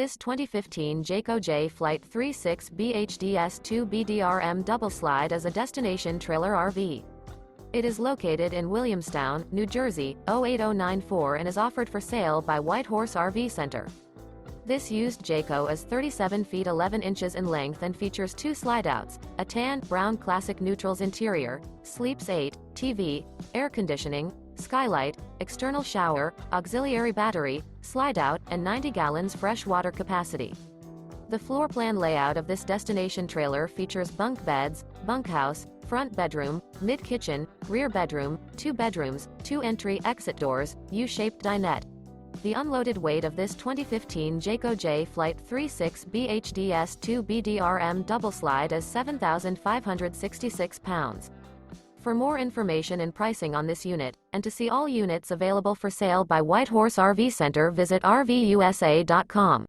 This 2015 Jayco Jay Flight 36BHDS2 BDRM double slide is a destination trailer RV. It is located in Williamstown, New Jersey, 08094 and is offered for sale by White Horse RV Center. This used Jayco is 37 feet 11 inches in length and features 2 slideouts, a tan, brown classic neutrals interior, sleeps 8, TV, air conditioning, skylight, external shower, auxiliary battery, slideout, and 90 gallons fresh water capacity. The floor plan layout of this destination trailer features bunk beds, bunkhouse, front bedroom, mid-kitchen, rear bedroom, 2 bedrooms, 2 entry-exit doors, U-shaped dinette. The unloaded weight of this 2015 Jayco Jay Flight 36BHDS2 BDRM double slide is 7,566 pounds. For more information and pricing on this unit, and to see all units available for sale by White Horse RV Center, visit RVUSA.com.